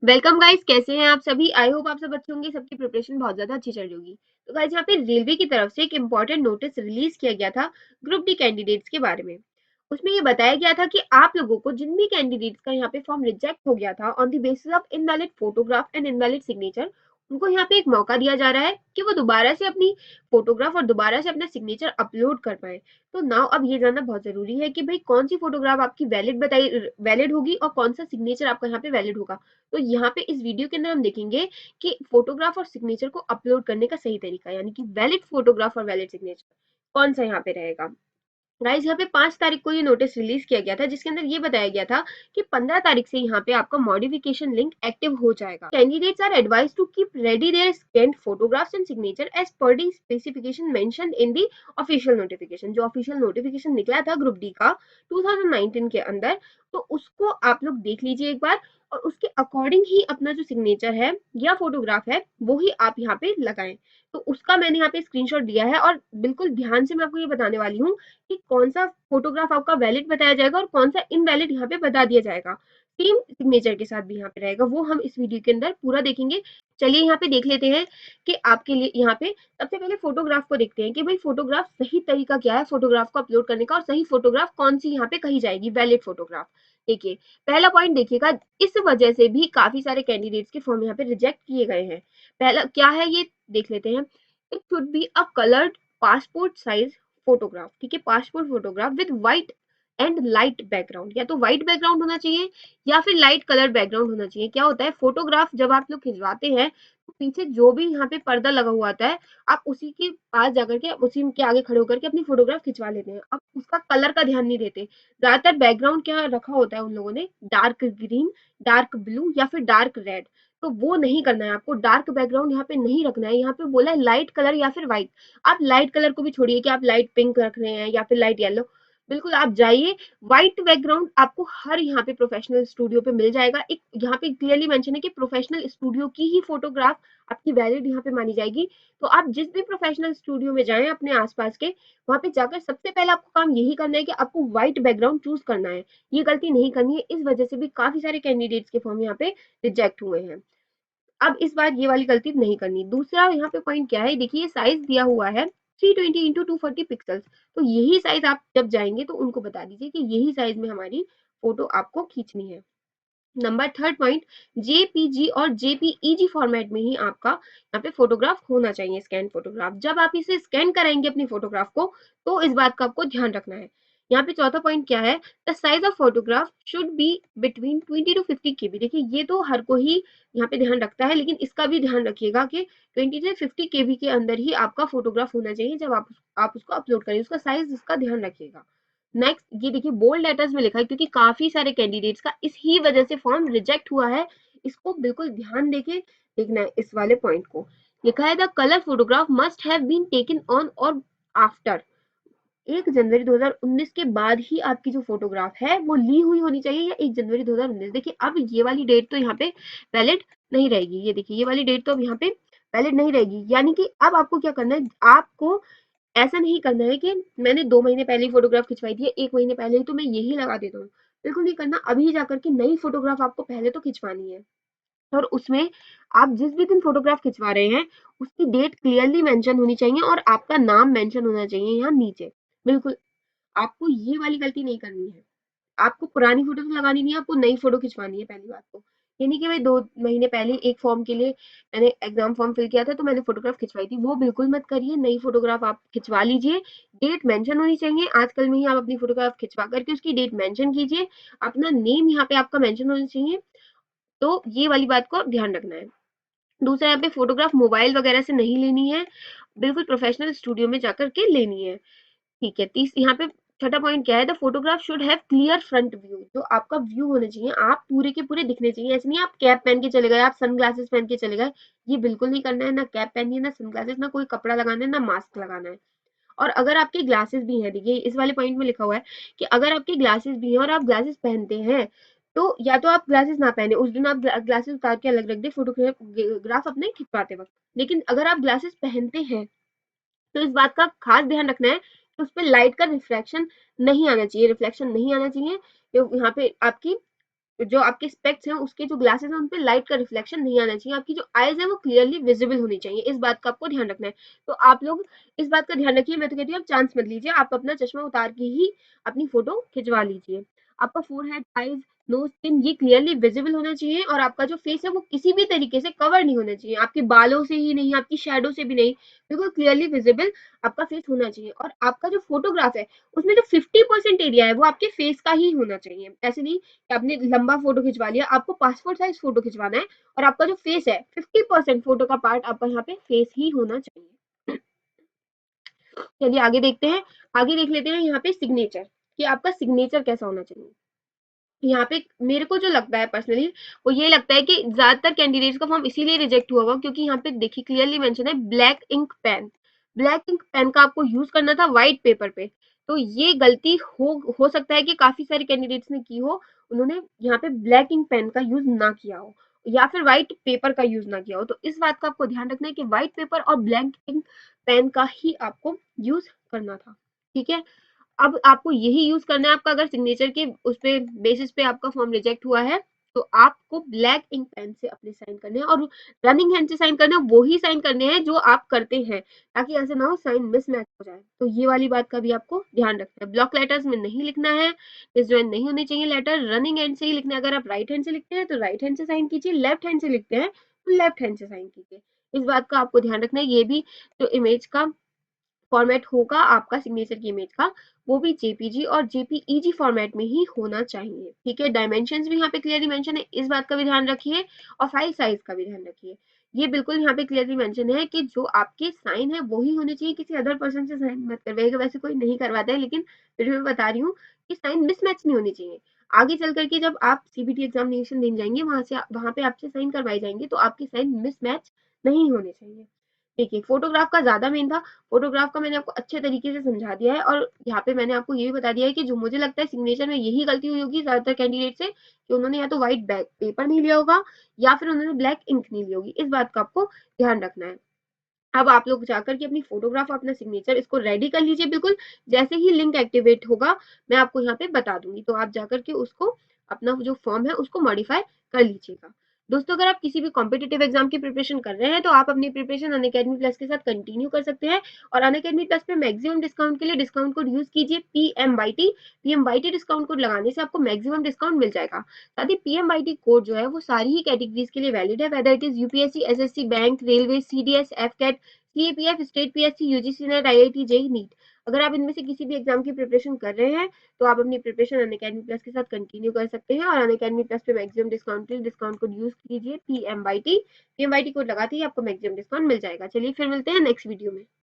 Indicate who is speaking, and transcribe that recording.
Speaker 1: Welcome guys, कैसे हैं आप सभी। आई होप आप सब अच्छे होंगे। सबकी प्रिपरेशन बहुत ज्यादा अच्छी चल रही होगी। तो गाइस, यहाँ पे रेलवे की तरफ से एक इम्पोर्टेंट नोटिस रिलीज किया गया था ग्रुप डी कैंडिडेट्स के बारे में। उसमें ये बताया गया था कि आप लोगों को जिन भी कैंडिडेट्स का यहाँ पे फॉर्म रिजेक्ट हो गया था on the basis of invalid photograph and invalid signature, उनको यहाँ पे एक मौका दिया जा रहा है कि वो दोबारा से अपनी फोटोग्राफ और दोबारा से अपना सिग्नेचर अपलोड कर पाए। तो नाउ अब ये जानना बहुत जरूरी है कि भाई कौन सी फोटोग्राफ आपकी वैलिड होगी और कौन सा सिग्नेचर आपका यहाँ पे वैलिड होगा। तो यहाँ पे इस वीडियो के अंदर हम देखेंगे कि फोटोग्राफ और सिग्नेचर को अपलोड करने का सही तरीका, यानी कि वैलिड फोटोग्राफ और वैलिड सिग्नेचर कौन सा यहाँ पे रहेगा। गाइस, यहाँ पे 5 तारीख को ये नोटिस रिलीज किया गया था, जिसके अंदर ये बताया गया था कि 15 तारीख से यहाँ पे आपका मॉडिफिकेशन लिंक एक्टिव हो जाएगा। Candidates are advise to keep ready their scanned photographs and signature as per the specification mentioned in the official notification. जो ऑफिशियल नोटिफिकेशन निकला था ग्रुप डी का 2019 के अंदर, तो उसको आप लोग देख लीजिए एक बार, और उसके अकॉर्डिंग ही अपना जो सिग्नेचर है या फोटोग्राफ है वो ही आप यहाँ पे लगाएं। तो उसका मैंने यहाँ पे स्क्रीनशॉट दिया है, और बिल्कुल ध्यान से मैं आपको ये बताने वाली हूँ कि कौन सा फोटोग्राफ आपका वैलिड बताया जाएगा और कौन सा इनवैलिड यहाँ पे बता दिया जाएगा। सेम सिग्नेचर के साथ भी यहाँ पे रहेगा, वो हम इस वीडियो के अंदर पूरा देखेंगे। चलिए यहाँ पे देख लेते हैं कि आपके लिए यहाँ पे सबसे पहले फोटोग्राफ को देखते हैं कि भाई फोटोग्राफ सही तरीका क्या है फोटोग्राफ को अपलोड करने का, और सही फोटोग्राफ कौन सी यहाँ पे कही जाएगी वैलिड फोटोग्राफ। देखिए, पहला पॉइंट देखिएगा, इस वजह से भी काफी सारे कैंडिडेट्स के फॉर्म यहाँ पे रिजेक्ट किए गए हैं। पहला क्या है ये देख लेते हैं। It should be a coloured passport size photograph. ठीक है, passport photograph with white and light background, या तो व्हाइट बैकग्राउंड होना चाहिए या फिर लाइट कलर बैकग्राउंड होना चाहिए। क्या होता है, फोटोग्राफ जब आप लोग खिंचवाते हैं तो पीछे जो भी यहाँ पे पर्दा लगा हुआ आता है, आप उसी के पास जाकर के उसी के आगे खड़े होकर के अपनी फोटोग्राफ खिंचवा लेते हैं। आप उसका कलर का ध्यान नहीं देते। ज्यादातर बैकग्राउंड क्या रखा होता है उन लोगों ने, डार्क ग्रीन, डार्क ब्लू या फिर डार्क रेड। तो वो नहीं करना है आपको, डार्क बैकग्राउंड यहाँ पे नहीं रखना है। यहाँ पे बोला है लाइट कलर या फिर व्हाइट। आप लाइट कलर को भी छोड़िए कि आप लाइट पिंक रख रहे हैं या फिर लाइट येलो, बिल्कुल आप जाइए, व्हाइट बैकग्राउंड आपको हर यहाँ पे प्रोफेशनल स्टूडियो पे मिल जाएगा। एक यहाँ पे क्लियरली मेंशन है कि प्रोफेशनल स्टूडियो की ही फोटोग्राफ आपकी वैलिड यहाँ पे मानी जाएगी। तो आप जिस भी प्रोफेशनल स्टूडियो में जाएं अपने आसपास के, वहां पे जाकर सबसे पहले आपको काम यही करना है कि आपको व्हाइट बैकग्राउंड चूज करना है। ये गलती नहीं करनी है, इस वजह से भी काफी सारे कैंडिडेट्स के फॉर्म यहाँ पे रिजेक्ट हुए हैं। अब इस बार ये वाली गलती नहीं करनी। दूसरा यहाँ पे पॉइंट क्या है, देखिए साइज दिया हुआ है 320 इंटू 240 पिक्सल्स। तो यही साइज आप जब जाएंगे तो उनको बता दीजिए कि यही साइज में हमारी फोटो आपको खींचनी है। नंबर थर्ड पॉइंट, जेपीजी और जेपीईजी फॉर्मेट में ही आपका यहाँ पे फोटोग्राफ होना चाहिए, स्कैन फोटोग्राफ। जब आप इसे स्कैन कराएंगे अपनी फोटोग्राफ को, तो इस बात का आपको ध्यान रखना है। यहाँ पे चौथा पॉइंट क्या है, the size of photograph should be between 20 to 50 KB. देखिए, ये तो हर कोई यहाँ पे ध्यान रखता है, लेकिन इसका भी ध्यान रखिएगा कि 20 से 50 केबी के अंदर ही आपका फोटोग्राफ होना चाहिए जब आप उसको अपलोड करें। उसका साइज इसका ध्यान रखिएगा। नेक्स्ट ये देखिए, बोल्ड लेटर्स में लिखा है क्योंकि काफी सारे कैंडिडेट्स का इस ही वजह से फॉर्म रिजेक्ट हुआ है। इसको बिल्कुल ध्यान देके देखना है। इस वाले पॉइंट को लिखा है, the colour photograph must have been taken on or after 1 January 2019 के बाद ही आपकी जो फोटोग्राफ है वो ली हुई होनी चाहिए, या 1 जनवरी 2019। देखिए, अब ये वाली डेट तो यहाँ पे वैलिड नहीं रहेगी। ये देखिए, ये वाली डेट तो अब यहाँ पे वैलिड नहीं रहेगी। यानी कि अब आपको क्या करना है, आपको ऐसा नहीं करना है कि मैंने 2 महीने पहले ही फोटोग्राफ खिंचवाई थी, 1 महीने पहले ही, तो मैं यही लगा देता हूँ। बिल्कुल नहीं करना। अभी जाकर के नई फोटोग्राफ आपको पहले तो खिंचवानी है, और उसमें आप जिस भी दिन फोटोग्राफ खिंचवा रहे हैं उसकी डेट क्लियरली मेंशन होनी चाहिए और आपका नाम मेंशन होना चाहिए यहाँ नीचे। बिल्कुल आपको ये वाली गलती नहीं करनी है। आपको पुरानी फोटो तो लगानी नहीं है, आपको नई फोटो खिंचवानी है पहली बात तो। ये नहीं कि भाई 2 महीने पहले एक फॉर्म के लिए मैंने एग्जाम फॉर्म फिल किया था तो मैंने फोटोग्राफ खिंचवाई थी, वो बिल्कुल मत करिए। नई फोटोग्राफ आप खिंचवा लीजिए, डेट मेंशन होनी चाहिए। आजकल में ही आप अपनी फोटोग्राफ खिंचवा करके उसकी डेट मेंशन कीजिए, अपना नेम यहाँ पे आपका मेंशन होना चाहिए। तो ये वाली बात को ध्यान रखना है। दूसरा, यहाँ पे फोटोग्राफ मोबाइल वगैरह से नहीं लेनी है, बिल्कुल प्रोफेशनल स्टूडियो में जाकर के लेनी है। ठीक है, तीस यहाँ पे छठा पॉइंट क्या है, the photograph should have clear front view. जो आपका व्यू होना चाहिए, आप पूरे के पूरे दिखने चाहिए। ऐसे नहीं आप कैप पहन के चले गए, आप सनग्लासेस पहन के चले गए, ये बिल्कुल नहीं करना है। ना कैप पहनिए, ना सनग्लासेस, ना कोई कपड़ा लगाना है, ना मास्क लगाना है। और अगर आपके ग्लासेस भी हैं, देखिए इस वाले पॉइंट में लिखा हुआ है कि अगर आपके ग्लासेस भी हैं और आप ग्लासेस पहनते हैं, तो या तो आप ग्लासेस ना पहने, उस दिन आप ग्लासेस उतार के अलग रख दे फोटोग्राफ अपने खिंचवाते वक्त। लेकिन अगर आप ग्लासेस पहनते हैं तो इस बात का खास ध्यान रखना है कि उसपे लाइट का रिफ्लेक्शन नहीं आना चाहिए, रिफ्लेक्शन नहीं आना चाहिए। यहाँ पे आपकी जो आपके स्पेक्स हैं उसके जो ग्लासेस हैं उन पे लाइट का रिफ्लेक्शन नहीं आना चाहिए, आपकी जो आईज है वो क्लियरली विजिबल होनी चाहिए, इस बात का आपको ध्यान रखना है। तो आप लोग इस बात का ध्यान रखिए, मैं तो कहती हूँ आप चांस मत लीजिए, आप अपना चश्मा उतार के ही अपनी फोटो खिंचवा लीजिए। आपका फोरहेड, आईज, नोज, चिन ये क्लियरली विजिबल होना चाहिए और आपका जो फेस है वो किसी भी तरीके से कवर नहीं होना चाहिए, आपके बालों से ही नहीं, आपकी शैडो से भी नहीं, बिल्कुल क्लियरली विजिबल आपका फेस होना चाहिए। और आपका जो फोटोग्राफ है उसमें जो 50% एरिया है वो आपके फेस का ही होना चाहिए, ऐसे नहीं कि आपने लंबा फोटो खिंचवा लिया, आपको पासपोर्ट साइज फोटो खिंचवाना है और आपका जो फेस है 50% फोटो का पार्ट आपका यहाँ पे फेस ही होना चाहिए। चलिए आगे देखते हैं, आगे देख लेते हैं यहाँ पे सिग्नेचर, कि आपका सिग्नेचर कैसा होना चाहिए। यहाँ पे मेरे को जो लगता है पर्सनली वो ये लगता है कि ज्यादातर कैंडिडेट्स का फॉर्म इसीलिए रिजेक्ट हुआ होगा क्योंकि यहाँ पे देखिए क्लियरली मेंशन है black ink pen, black ink pen का आपको यूज करना था व्हाइट पेपर पे। तो ये गलती हो सकता है कि काफी सारे कैंडिडेट्स ने की हो, उन्होंने यहाँ पे ब्लैक इंक पेन का यूज ना किया हो या फिर व्हाइट पेपर का यूज ना किया हो। तो इस बात का आपको ध्यान रखना है कि व्हाइट पेपर और ब्लैक इंक पेन का ही आपको यूज करना था, ठीक है। अब आपको यही यूज करना है, आपका अगर सिग्नेचर के उस पे बेसिस पे आपका फॉर्म रिजेक्ट हुआ है तो आपको ब्लैक इंक पेन से अपने साइन करने हैं और रनिंग हैंड से साइन करने हैं, वो ही साइन करने हैं जो आप करते हैं, ताकि ऐसे ना हो साइन मिसमैच हो जाए। तो ये वाली बात का भी आपको ध्यान रखना है, ब्लॉक लेटर्स में नहीं लिखना है, डिसजॉइन नहीं होने चाहिए लेटर, रनिंग हैंड से ही लिखना है। अगर आप राइट हैंड से लिखते हैं तो राइट हैंड से साइन कीजिए, लेफ्ट हैंड से लिखते हैं तो लेफ्ट हैंड से साइन कीजिए। इस बात का आपको ध्यान रखना है। ये भी जो इमेज का फॉर्मेट होगा आपका सिग्नेचर की इमेज का, वो भी जेपीजी और जेपीईजी फॉर्मेट में ही होना चाहिए, ठीक है। डायमेंशंस भी यहाँ पे क्लियरली मेंशन है, इस बात का भी ध्यान रखिए और फाइल साइज का भी ध्यान रखिए। ये बिल्कुल यहाँ पे क्लियरली मेंशन है कि जो आपके साइन है वो ही होने चाहिए, किसी अदर पर्सन से साइन मत करवाइएगा। वैसे कोई नहीं करवाता है लेकिन फिर भी मैं बता रही हूँ कि साइन मिसमैच नहीं होनी चाहिए। आगे चल करके जब आप सीबीटी एग्जामिनेशन देने जाएंगे वहां पे आपसे साइन करवाए जाएंगे तो आपके साइन मिसमैच नहीं होने चाहिए। देखिए फोटोग्राफ का ज्यादा मेन था, फोटोग्राफ का मैंने आपको अच्छे तरीके से समझा दिया है और यहाँ पे मैंने आपको ये भी बता दिया है कि जो मुझे लगता है सिग्नेचर में यही गलती हुई होगी ज्यादातर कैंडिडेट से कि उन्होंने या तो व्हाइट बैक पेपर नहीं लिया होगा या फिर उन्होंने ब्लैक इंक नहीं ली होगी, इस बात का आपको ध्यान रखना है। अब आप लोग जाकर के अपनी फोटोग्राफ, अपना सिग्नेचर इसको रेडी कर लीजिए बिल्कुल, जैसे ही लिंक एक्टिवेट होगा मैं आपको यहाँ पे बता दूंगी तो आप जाकर के उसको अपना जो फॉर्म है उसको मॉडिफाई कर लीजिएगा। दोस्तों अगर आप किसी भी कॉम्पिटेटिव एग्जाम की प्रिपरेशन कर रहे हैं तो आप अपनी प्रिपरेशन अनअकैडमी प्लस के साथ कंटिन्यू कर सकते हैं और अनअकैडमी प्लस पे मैक्सिमम डिस्काउंट के लिए डिस्काउंट कोड यूज कीजिए पीएमवाईटी डिस्काउंट कोड लगाने से आपको मैक्सिमम डिस्काउंट मिल जाएगा। साथ ही पीएमवाईटी कोड जो है वो सारी ही कैटेगरीज के लिए वैलिड है, whether it is UPSC, SSC, bank, railway, CDS, AFCAT, CAPF, state PSC, UGC NET, IIT, JEE, NEET. अगर आप इनमें से किसी भी एग्जाम की प्रिपरेशन कर रहे हैं तो आप अपनी प्रिपरेशन अनअकैडमी प्लस के साथ कंटिन्यू कर सकते हैं और अनअकैडमी प्लस पे मैक्सिमम डिस्काउंट के लिए डिस्काउंट कोड यूज कीजिए पीएमवाईटी कोड लगाते ही आपको मैक्सिमम डिस्काउंट मिल जाएगा। चलिए फिर मिलते हैं नेक्स्ट वीडियो में।